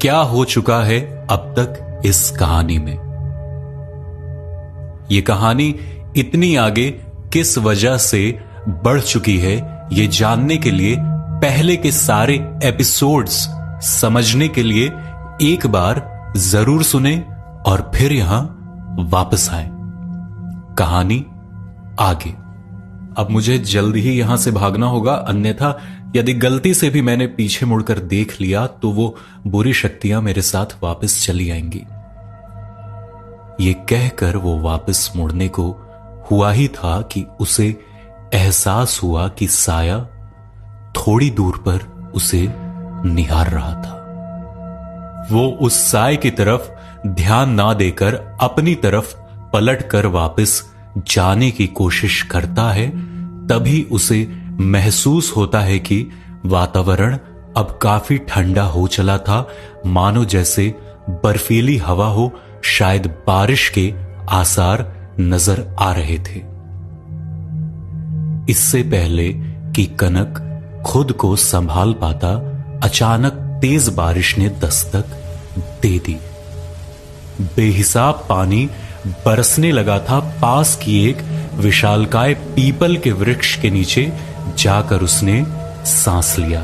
क्या हो चुका है अब तक इस कहानी में। यह कहानी इतनी आगे किस वजह से बढ़ चुकी है, यह जानने के लिए पहले के सारे एपिसोड्स समझने के लिए एक बार जरूर सुने और फिर यहां वापस आए। कहानी आगे। अब मुझे जल्द ही यहां से भागना होगा, अन्यथा यदि गलती से भी मैंने पीछे मुड़कर देख लिया तो वो बुरी शक्तियां मेरे साथ वापस चली आएंगी। ये कहकर वो वापस मुड़ने को हुआ ही था कि उसे एहसास हुआ कि साया थोड़ी दूर पर उसे निहार रहा था। वो उस साए की तरफ ध्यान ना देकर अपनी तरफ पलटकर वापस जाने की कोशिश करता है। तभी उसे महसूस होता है कि वातावरण अब काफी ठंडा हो चला था, मानो जैसे बर्फीली हवा हो, शायद बारिश के आसार नजर आ रहे थे। इससे पहले कि कनक खुद को संभाल पाता, अचानक तेज बारिश ने दस्तक दे दी। बेहिसाब पानी बरसने लगा था। पास की एक विशालकाय पीपल के वृक्ष के नीचे जाकर उसने सांस लिया।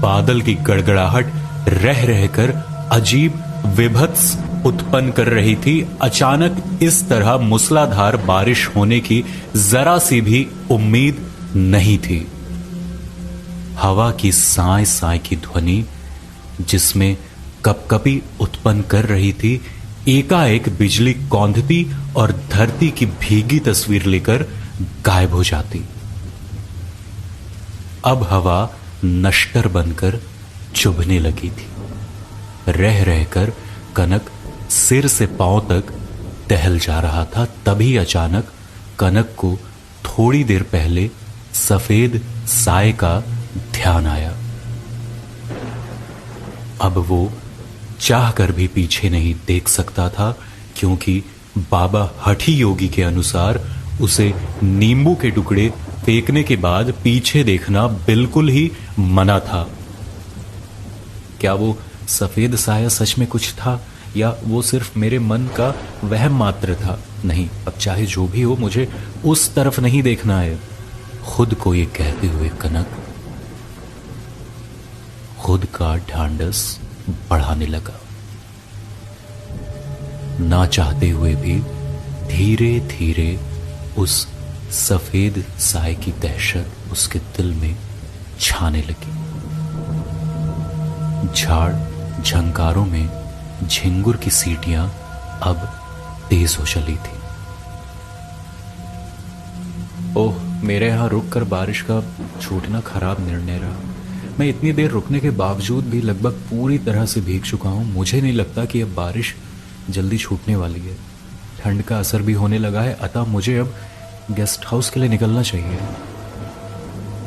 बादल की गड़गड़ाहट रह रहकर अजीब विभत्स उत्पन्न कर रही थी। अचानक इस तरह मूसलाधार बारिश होने की जरा सी भी उम्मीद नहीं थी। हवा की साय साय की ध्वनि जिसमें कपकपी उत्पन्न कर रही थी, एकाएक बिजली कौंधती और धरती की भीगी तस्वीर लेकर गायब हो जाती। अब हवा नश्तर बनकर चुभने लगी थी। रह रहकर कनक सिर से पांव तक टहल जा रहा था। तभी अचानक कनक को थोड़ी देर पहले सफेद साए का ध्यान आया। अब वो चाहकर भी पीछे नहीं देख सकता था, क्योंकि बाबा हठी योगी के अनुसार उसे नींबू के टुकड़े फेंकने के बाद पीछे देखना बिल्कुल ही मना था। क्या वो सफेद साया सच में कुछ था, या वो सिर्फ मेरे मन का वहम मात्र था? नहीं, अब चाहे जो भी हो, मुझे उस तरफ नहीं देखना है। खुद को ये कहते हुए कनक खुद का ढांढस बढ़ाने लगा। ना चाहते हुए भी धीरे धीरे उस सफेद साए की दहशत उसके दिल में छाने लगी। झाड़ झंकारों में झिंगुर की सीटियां अब तेज हो चली थी। ओह, मेरे यहां रुककर बारिश का छूटना खराब निर्णय रहा। मैं इतनी देर रुकने के बावजूद भी लगभग पूरी तरह से भीग चुका हूं। मुझे नहीं लगता कि अब बारिश जल्दी छूटने वाली है। ठंड का असर भी होने लगा है, अतः मुझे अब गेस्ट हाउस के लिए निकलना चाहिए।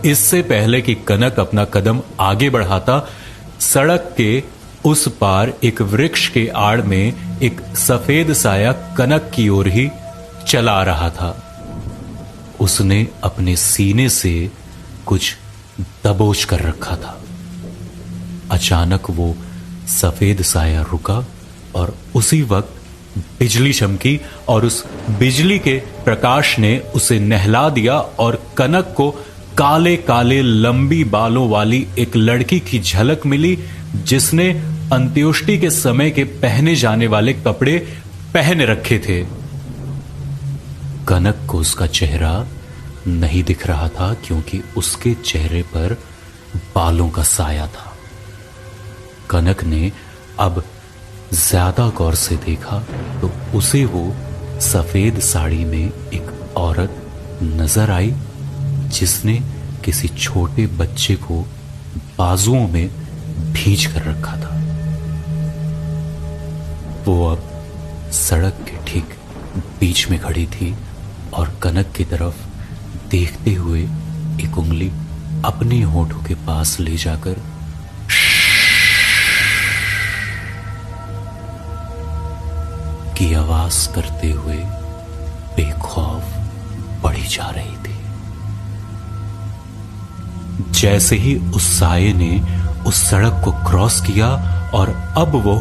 इससे पहले कि कनक अपना कदम आगे बढ़ाता, सड़क के उस पार एक वृक्ष के आड़ में एक सफेद साया कनक की ओर ही चला रहा था। उसने अपने सीने से कुछ दबोच कर रखा था। अचानक वो सफेद साया रुका और उसी वक्त बिजली चमकी और उस बिजली के प्रकाश ने उसे नहला दिया और कनक को काले काले लंबी बालों वाली एक लड़की की झलक मिली, जिसने अंत्योष्टि के समय के पहने जाने वाले कपड़े पहन रखे थे। कनक को उसका चेहरा नहीं दिख रहा था, क्योंकि उसके चेहरे पर बालों का साया था। कनक ने अब ज्यादा गौर से देखा तो उसे वो सफेद साड़ी में एक औरत नजर आई, जिसने किसी छोटे बच्चे को बाजुओं में भींच कर रखा था। वो अब सड़क के ठीक बीच में खड़ी थी और कनक की तरफ देखते हुए एक उंगली अपने होठों के पास ले जाकर की आवाज करते हुए बेखौफ बढ़ी जा रही थी। जैसे ही उस साये ने उस सड़क को क्रॉस किया और अब वो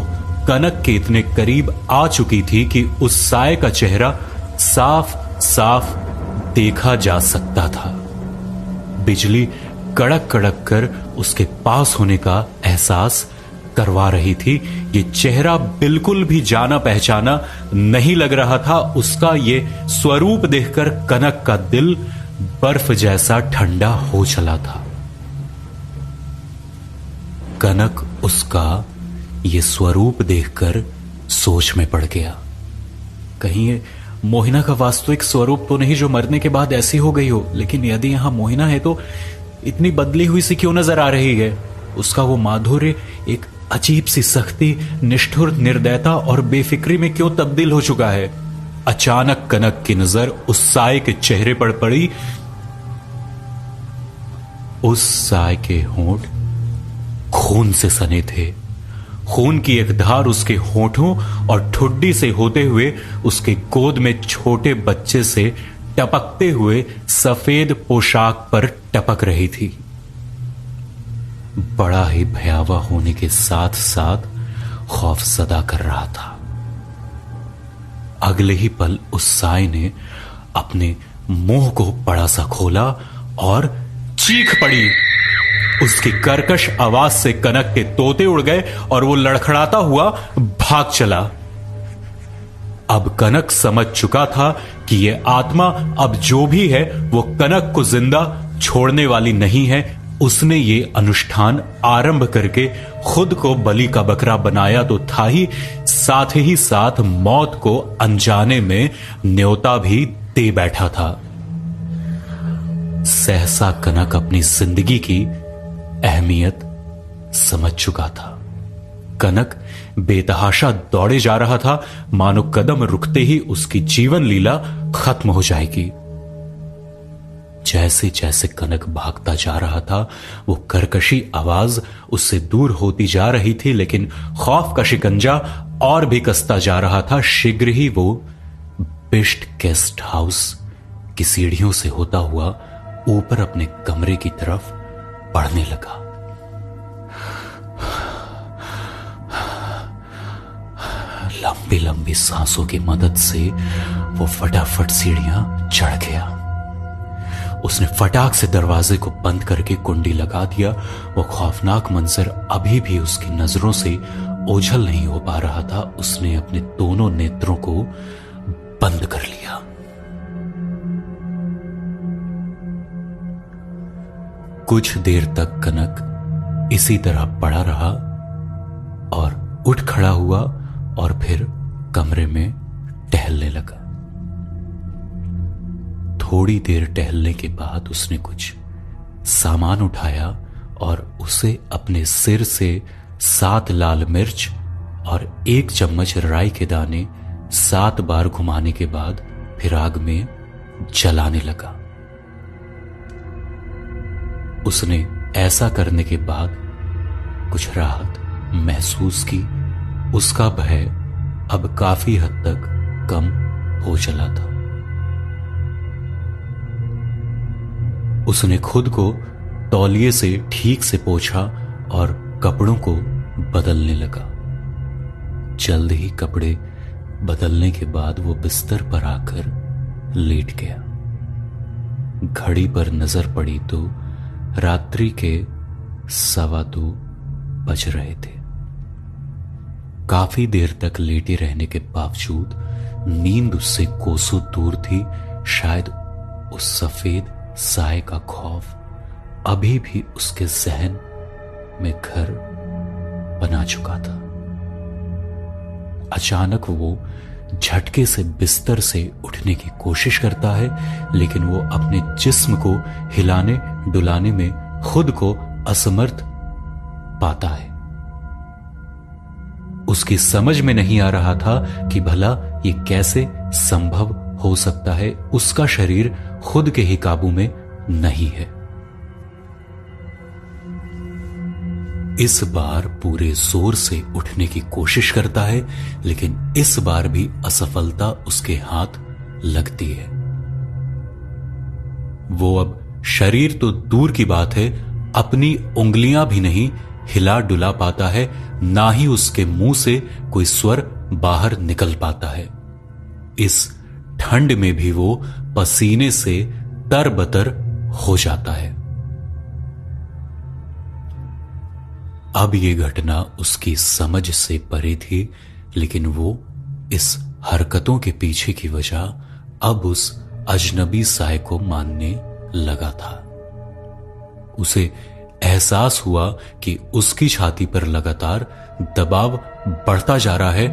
कनक के इतने करीब आ चुकी थी कि उस साये का चेहरा साफ साफ देखा जा सकता था। बिजली कड़क कड़क कर उसके पास होने का एहसास करवा रही थी। ये चेहरा बिल्कुल भी जाना पहचाना नहीं लग रहा था। उसका ये स्वरूप देखकर कनक का दिल बर्फ जैसा ठंडा हो चला था। कनक उसका ये स्वरूप देखकर सोच में पड़ गया, कहीं ये मोहिना का वास्तविक स्वरूप तो नहीं जो मरने के बाद ऐसी हो गई हो। लेकिन यदि यहां मोहिना है तो इतनी बदली हुई सी क्यों नजर आ रही है? उसका वो माधुर्य एक अजीब सी सख्ती, निष्ठुर निर्दयता और बेफिक्री में क्यों तब्दील हो चुका है? अचानक कनक की नजर उस साये के चेहरे पर पड़ी। उस साये के होंठ खून से सने थे। खून की एक धार उसके होठों और ठुड्डी से होते हुए उसके गोद में छोटे बच्चे से टपकते हुए सफेद पोशाक पर टपक रही थी। बड़ा ही भयावह होने के साथ साथ खौफजदा कर रहा था। अगले ही पल उस साये ने अपने मुंह को बड़ा सा खोला और चीख पड़ी। उसकी कर्कश आवाज से कनक के तोते उड़ गए और वो लड़खड़ाता हुआ भाग चला। अब कनक समझ चुका था कि ये आत्मा अब जो भी है वो कनक को जिंदा छोड़ने वाली नहीं है। उसने ये अनुष्ठान आरंभ करके खुद को बलि का बकरा बनाया तो था ही साथ मौत को अनजाने में न्योता भी दे बैठा था। सहसा कनक अपनी जिंदगी की अहमियत समझ चुका था। कनक बेतहाशा दौड़े जा रहा था, मानो कदम रुकते ही उसकी जीवन लीला खत्म हो जाएगी। जैसे जैसे कनक भागता जा रहा था वो कर्कशी आवाज उससे दूर होती जा रही थी, लेकिन खौफ का शिकंजा और भी कसता जा रहा था। शीघ्र ही वो बिष्ट गेस्ट हाउस की सीढ़ियों से होता हुआ ऊपर अपने कमरे की तरफ बढ़ने लगा। लंबी लंबी सांसों की मदद से वो फटाफट सीढ़ियां चढ़ गया। उसने फटाक से दरवाजे को बंद करके कुंडी लगा दिया। वो खौफनाक मंजर अभी भी उसकी नजरों से ओझल नहीं हो पा रहा था। उसने अपने दोनों नेत्रों को बंद कर लिया। कुछ देर तक कनक इसी तरह पड़ा रहा और उठ खड़ा हुआ और फिर कमरे में टहलने लगा। थोड़ी देर टहलने के बाद उसने कुछ सामान उठाया और उसे अपने सिर से 7 लाल मिर्च और 1 चम्मच राई के दाने 7 बार घुमाने के बाद फिर आग में जलाने लगा। उसने ऐसा करने के बाद कुछ राहत महसूस की। उसका भय अब काफी हद तक कम हो चला था। उसने खुद को तौलिए से ठीक से पोंछा और कपड़ों को बदलने लगा। जल्द ही कपड़े बदलने के बाद वो बिस्तर पर आकर लेट गया। घड़ी पर नजर पड़ी तो रात्रि के 2:15 बज रहे थे। काफी देर तक लेटे रहने के बावजूद नींद उससे कोसों दूर थी। शायद उस सफेद साये का खौफ अभी भी उसके जहन में घर बना चुका था। अचानक वो झटके से बिस्तर से उठने की कोशिश करता है, लेकिन वो अपने जिस्म को हिलाने डुलाने में खुद को असमर्थ पाता है। उसकी समझ में नहीं आ रहा था कि भला ये कैसे संभव हो सकता है। उसका शरीर खुद के ही काबू में नहीं है। इस बार पूरे जोर से उठने की कोशिश करता है, लेकिन इस बार भी असफलता उसके हाथ लगती है। वो अब शरीर तो दूर की बात है, अपनी उंगलियां भी नहीं हिला डुला पाता है, ना ही उसके मुंह से कोई स्वर बाहर निकल पाता है। इस ठंड में भी वो पसीने से तरबतर हो जाता है। अब ये घटना उसकी समझ से परे थी, लेकिन वो इस हरकतों के पीछे की वजह अब उस अजनबी साय को मानने लगा था। उसे एहसास हुआ कि उसकी छाती पर लगातार दबाव बढ़ता जा रहा है।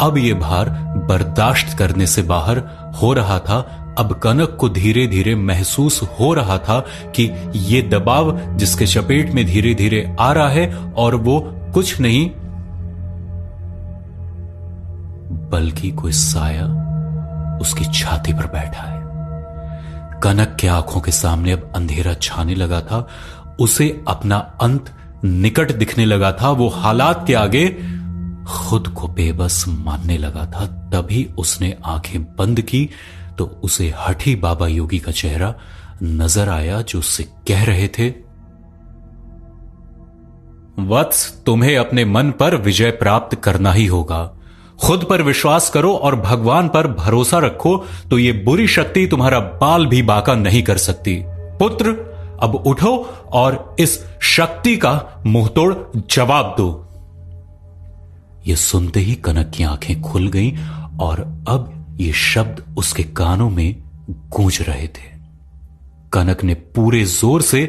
अब यह भार बर्दाश्त करने से बाहर हो रहा था। अब कनक को धीरे धीरे महसूस हो रहा था कि यह दबाव जिसके चपेट में धीरे धीरे आ रहा है, और वो कुछ नहीं बल्कि कोई साया उसकी छाती पर बैठा है। कनक के आंखों के सामने अब अंधेरा छाने लगा था। उसे अपना अंत निकट दिखने लगा था। वो हालात के आगे खुद को बेबस मानने लगा था। तभी उसने आंखें बंद की तो उसे हठी बाबा योगी का चेहरा नजर आया, जो उससे कह रहे थे, वत्स, तुम्हें अपने मन पर विजय प्राप्त करना ही होगा। खुद पर विश्वास करो और भगवान पर भरोसा रखो, तो यह बुरी शक्ति तुम्हारा बाल भी बांका नहीं कर सकती। पुत्र, अब उठो और इस शक्ति का मुंहतोड़ जवाब दो। यह सुनते ही कनक की आंखें खुल गईं और अब ये शब्द उसके कानों में गूंज रहे थे। कनक ने पूरे जोर से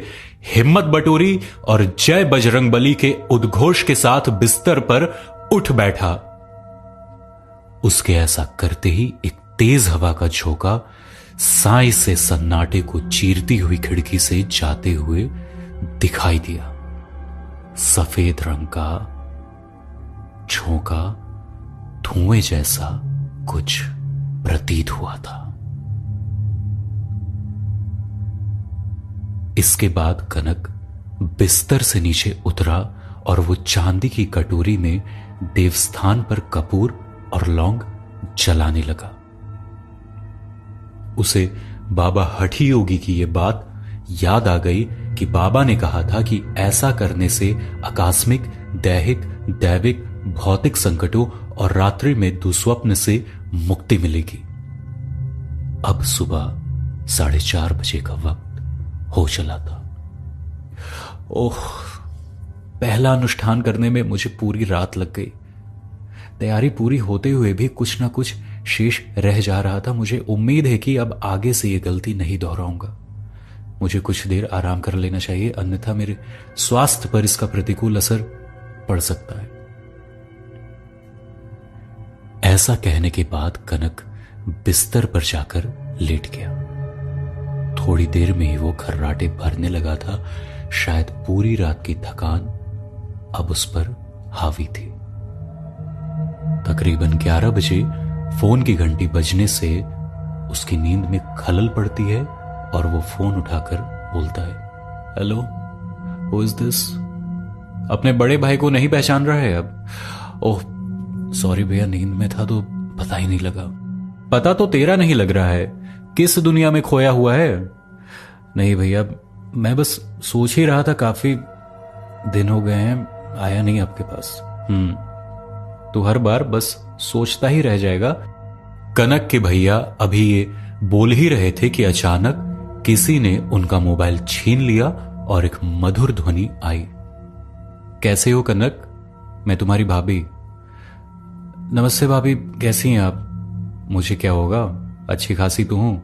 हिम्मत बटोरी और जय बजरंगबली के उद्घोष के साथ बिस्तर पर उठ बैठा। उसके ऐसा करते ही एक तेज हवा का झोंका साय से सन्नाटे को चीरती हुई खिड़की से जाते हुए दिखाई दिया। सफेद रंग का झोंका धुएं जैसा कुछ प्रतीत हुआ था। इसके बाद कनक बिस्तर से नीचे उतरा और वो चांदी की कटोरी में देवस्थान पर कपूर और लौंग जलाने लगा। उसे बाबा हठी योगी की यह बात याद आ गई कि बाबा ने कहा था कि ऐसा करने से आकस्मिक, दैहिक, दैविक, भौतिक संकटों और रात्रि में दुस्वप्न से मुक्ति मिलेगी। अब सुबह 4:30 बजे का वक्त हो चला था। ओह, पहला अनुष्ठान करने में मुझे पूरी रात लग गई। तैयारी पूरी होते हुए भी कुछ ना कुछ शेष रह जा रहा था। मुझे उम्मीद है कि अब आगे से यह गलती नहीं दोहराऊंगा। मुझे कुछ देर आराम कर लेना चाहिए, अन्यथा मेरे स्वास्थ्य पर इसका प्रतिकूल असर पड़ सकता है। ऐसा कहने के बाद कनक बिस्तर पर जाकर लेट गया। थोड़ी देर में ही वो खर्राटे भरने लगा था। शायद पूरी रात की थकान अब उस पर हावी थी। तकरीबन 11 बजे फोन की घंटी बजने से उसकी नींद में खलल पड़ती है और वो फोन उठाकर बोलता है, हेलो, हु इज दिस? अपने बड़े भाई को नहीं पहचान रहा है अब? ओह सॉरी भैया, नींद में था तो पता ही नहीं लगा। पता तो तेरा नहीं लग रहा है, किस दुनिया में खोया हुआ है? नहीं भैया, मैं बस सोच ही रहा था, काफी दिन हो गए हैं आया नहीं आपके पास। तो हर बार बस सोचता ही रह जाएगा। कनक के भैया अभी ये बोल ही रहे थे कि अचानक किसी ने उनका मोबाइल छीन लिया और एक मधुर ध्वनि आई। कैसे हो कनक? मैं तुम्हारी भाभी। नमस्ते भाभी, कैसी हैं आप? मुझे क्या होगा, अच्छी खासी तो हूं।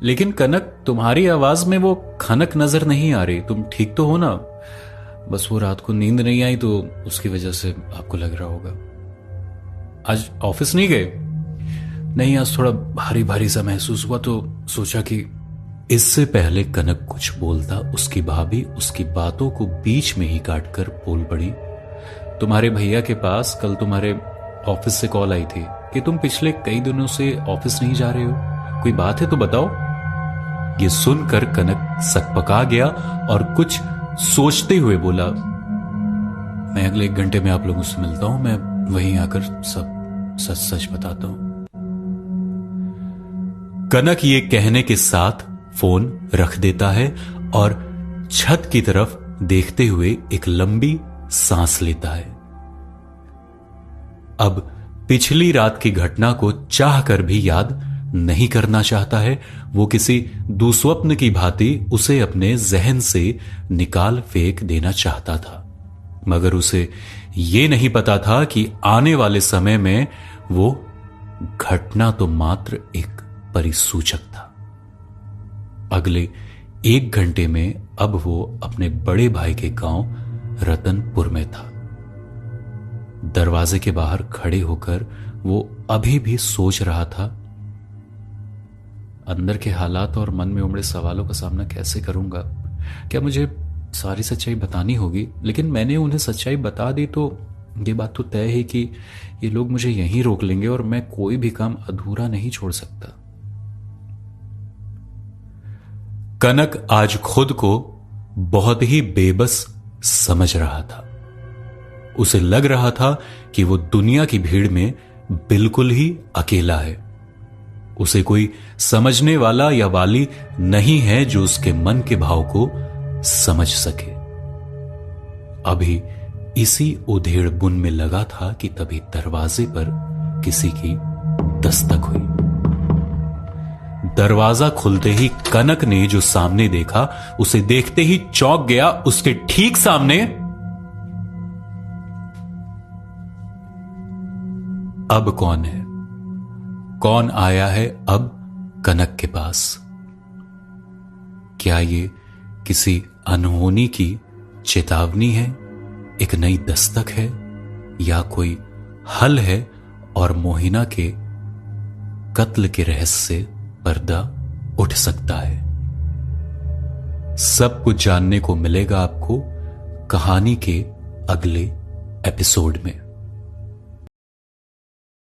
लेकिन कनक, तुम्हारी आवाज में वो खनक नजर नहीं आ रही। तुम ठीक तो हो ना? बस वो रात को नींद नहीं आई तो उसकी वजह से आपको लग रहा होगा। आज ऑफिस नहीं गए? नहीं, आज थोड़ा भारी भारी सा महसूस हुआ तो सोचा कि। इससे पहले कनक कुछ बोलता, उसकी भाभी उसकी बातों को बीच में ही काटकर बोल पड़ी, तुम्हारे भैया के पास कल तुम्हारे ऑफिस से कॉल आई थी कि तुम पिछले कई दिनों से ऑफिस नहीं जा रहे हो, कोई बात है तो बताओ। ये सुनकर कनक सकपका गया और कुछ सोचते हुए बोला, मैं अगले 1 घंटे में आप लोगों से मिलता हूं, मैं वहीं आकर सब सच सच बताता हूं। कनक ये कहने के साथ फोन रख देता है और छत की तरफ देखते हुए एक लंबी सांस लेता है। अब पिछली रात की घटना को चाहकर भी याद नहीं करना चाहता है। वो किसी दुस्वप्न की भांति उसे अपने जहन से निकाल फेंक देना चाहता था, मगर उसे यह नहीं पता था कि आने वाले समय में वो घटना तो मात्र एक परिसूचक था। अगले 1 घंटे में अब वो अपने बड़े भाई के गांव रतनपुर में था। दरवाजे के बाहर खड़े होकर वो अभी भी सोच रहा था, अंदर के हालात और मन में उमड़े सवालों का सामना कैसे करूंगा। क्या मुझे सारी सच्चाई बतानी होगी? लेकिन मैंने उन्हें सच्चाई बता दी तो ये बात तो तय है कि ये लोग मुझे यहीं रोक लेंगे और मैं कोई भी काम अधूरा नहीं छोड़ सकता। कनक आज खुद को बहुत ही बेबस समझ रहा था। उसे लग रहा था कि वो दुनिया की भीड़ में बिल्कुल ही अकेला है। उसे कोई समझने वाला या वाली नहीं है जो उसके मन के भाव को समझ सके। अभी इसी उधेड़ बुन में लगा था कि तभी दरवाजे पर किसी की दस्तक हुई। दरवाजा खुलते ही कनक ने जो सामने देखा उसे देखते ही चौंक गया। उसके ठीक सामने अब कौन है? कौन आया है अब कनक के पास? क्या ये किसी अनहोनी की चेतावनी है, एक नई दस्तक है, या कोई हल है और मोहिना के कत्ल के रहस्य से पर्दा उठ सकता है? सब कुछ जानने को मिलेगा आपको कहानी के अगले एपिसोड में।